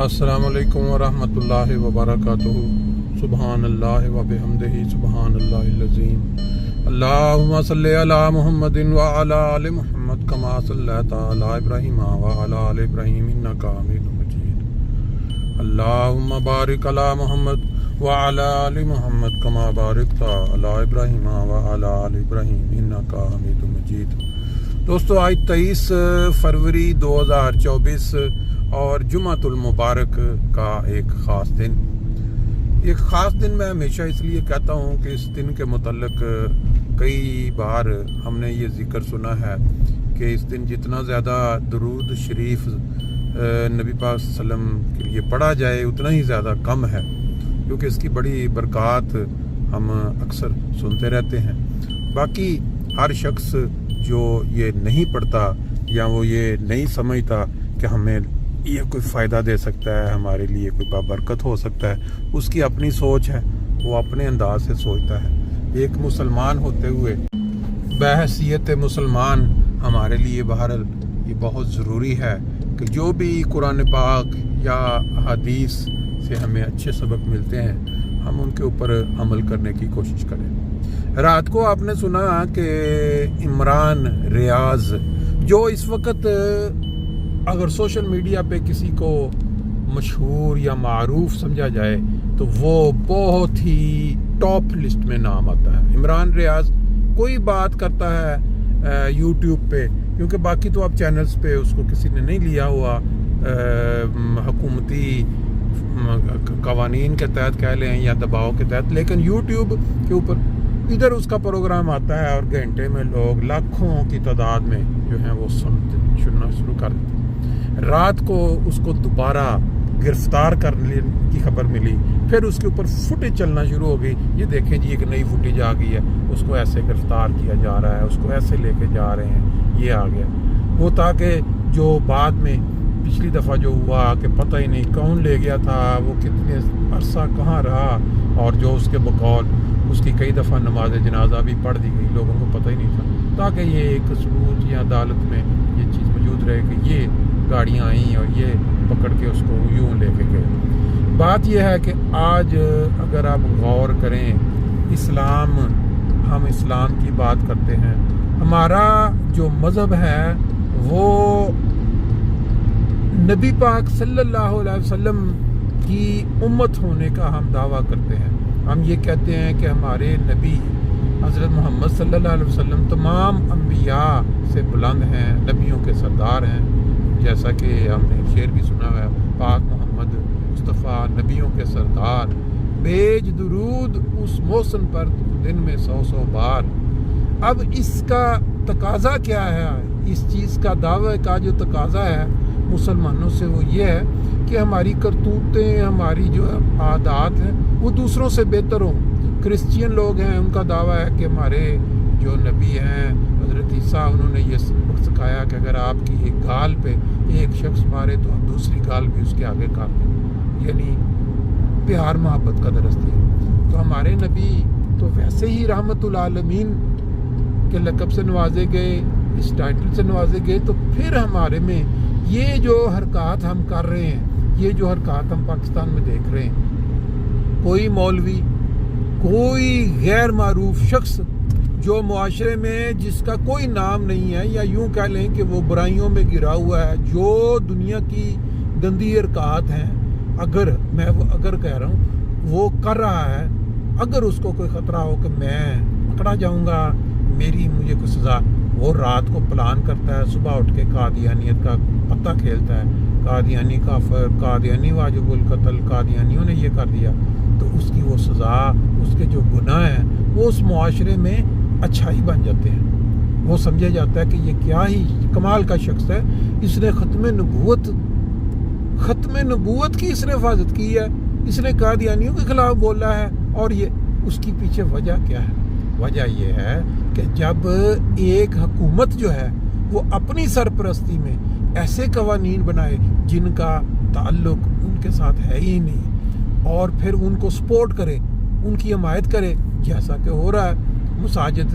السلام علیکم ورحمۃ اللہ وبرکاتہ۔ سبحان اللہ و بحمدہ سبحان اللہ العظیم۔ اللہم صلی علی محمد وعلی آل محمد کما صلیت علی ابراہیم وعلی آل ابراہیم انک حمید مجید۔ اللہم بارک علی محمد وعلی آل محمد کما بارکت علی ابراہیم وعلی آل ابراہیم انک حمید مجید۔ دوستو، آج 23 فروری 2024 اور جمعۃ المبارک کا ایک خاص دن۔ ایک خاص دن میں ہمیشہ اس لیے کہتا ہوں کہ اس دن کے متعلق کئی بار ہم نے یہ ذکر سنا ہے کہ اس دن جتنا زیادہ درود شریف نبی پاک صلی اللہ علیہ وسلم کے لیے پڑھا جائے اتنا ہی زیادہ کم ہے، کیونکہ اس کی بڑی برکات ہم اکثر سنتے رہتے ہیں۔ باقی ہر شخص جو یہ نہیں پڑھتا یا وہ یہ نہیں سمجھتا کہ ہمیں یہ کوئی فائدہ دے سکتا ہے، ہمارے لیے کوئی بابرکت ہو سکتا ہے، اس کی اپنی سوچ ہے، وہ اپنے انداز سے سوچتا ہے۔ ایک مسلمان ہوتے ہوئے بحیثیت مسلمان ہمارے لیے بہرحال یہ بہت ضروری ہے کہ جو بھی قرآن پاک یا حدیث سے ہمیں اچھے سبق ملتے ہیں ہم ان کے اوپر عمل کرنے کی کوشش کریں۔ رات کو آپ نے سنا کہ عمران ریاض، جو اس وقت اگر سوشل میڈیا پہ کسی کو مشہور یا معروف سمجھا جائے تو وہ بہت ہی ٹاپ لسٹ میں نام آتا ہے۔ عمران ریاض کوئی بات کرتا ہے یوٹیوب پہ، کیونکہ باقی تو اب چینلز پہ اس کو کسی نے نہیں لیا ہوا، حکومتی قوانین کے تحت کہہ لیں یا دباؤ کے تحت، لیکن یوٹیوب کے اوپر ادھر اس کا پروگرام آتا ہے اور گھنٹے میں لوگ لاکھوں کی تعداد میں جو ہیں وہ سننا شروع کر دیتے۔ رات کو اس کو دوبارہ گرفتار کرنے کی خبر ملی، پھر اس کے اوپر فوٹیج چلنا شروع ہو گئی، یہ دیکھیں جی ایک نئی فوٹیج آ گئی ہے، اس کو ایسے گرفتار کیا جا رہا ہے، اس کو ایسے لے کے جا رہے ہیں، یہ آ گیا وہ، تاکہ جو بعد میں پچھلی دفعہ جو ہوا کہ پتہ ہی نہیں کون لے گیا تھا، وہ کتنے عرصہ کہاں رہا، اور جو اس کے بقول اس کی کئی دفعہ نماز جنازہ بھی پڑھ دی گئی، لوگوں کو پتہ ہی نہیں تھا، تاکہ یہ ایک ثبوت یا عدالت میں یہ چیز موجود رہے کہ یہ گاڑیاں آئیں اور یہ پکڑ کے اس کو یوں لے کے گئے۔ بات یہ ہے کہ آج اگر آپ غور کریں، اسلام، ہم اسلام کی بات کرتے ہیں، ہمارا جو مذہب ہے وہ نبی پاک صلی اللہ علیہ وسلم کی امت ہونے کا ہم دعویٰ کرتے ہیں۔ ہم یہ کہتے ہیں کہ ہمارے نبی حضرت محمد صلی اللہ علیہ وسلم تمام انبیاء سے بلند ہیں، نبیوں کے سردار ہیں، جیسا کہ ہم نے شعر بھی سنا ہے، پاک محمد مصطفیٰ نبیوں کے سردار، بیج درود اس موسم پر دن میں 100 بار۔ اب اس کا تقاضا کیا ہے؟ اس چیز کا دعوے کا جو تقاضا ہے مسلمانوں سے وہ یہ ہے کہ ہماری کرتوتیں، ہماری جو عادات ہیں وہ دوسروں سے بہتر ہوں۔ کرسچین لوگ ہیں، ان کا دعویٰ ہے کہ ہمارے جو نبی ہیں حضرت عیسیٰ، انہوں نے یہ سبق سکھایا کہ اگر آپ کی ایک گال پہ ایک شخص مارے تو آپ دوسری گال بھی اس کے آگے کاٹ دیں، یعنی پیار محبت کا درس دیا۔ تو ہمارے نبی تو ویسے ہی رحمت العالمین کے لقب سے نوازے گئے، اس ٹائٹل سے نوازے گئے، تو پھر ہمارے میں یہ جو حرکات ہم کر رہے ہیں، یہ جو حرکات ہم پاکستان میں دیکھ رہے ہیں، کوئی مولوی، کوئی غیر معروف شخص جو معاشرے میں جس کا کوئی نام نہیں ہے، یا یوں کہہ لیں کہ وہ برائیوں میں گرا ہوا ہے، جو دنیا کی گندی حرکات ہیں، اگر کہہ رہا ہوں وہ کر رہا ہے، اگر اس کو کوئی خطرہ ہو کہ میں پکڑا جاؤں گا، مجھے کوئی سزا، وہ رات کو پلان کرتا ہے، صبح اٹھ کے قادیانیت کا پتہ کھیلتا ہے، قادیانی کافر، قادیانی واجب القتل، قادیانیوں نے یہ کر دیا، تو اس کی وہ سزا، اس کے جو گناہ ہیں وہ اس معاشرے میں اچھائی بن جاتے ہیں۔ وہ سمجھا جاتا ہے کہ یہ کیا ہی کمال کا شخص ہے، اس نے ختم نبوت کی اس نے حفاظت کی ہے، اس نے قادیانیوں کے خلاف بولا ہے، اور یہ اس کی پیچھے وجہ کیا ہے؟ وجہ یہ ہے کہ جب ایک حکومت جو ہے وہ اپنی سرپرستی میں ایسے قوانین بنائے جن کا تعلق ان کے ساتھ ہے ہی نہیں، اور پھر ان کو سپورٹ کرے، ان کی حمایت کرے، جیسا کہ ہو رہا ہے، مساجد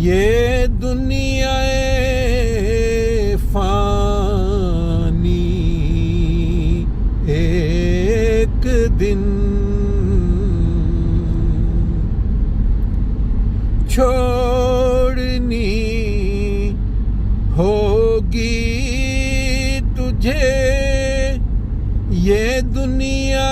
یہ دنیا فانی ایک دن چھوڑنی ہوگی تجھے، یہ دنیا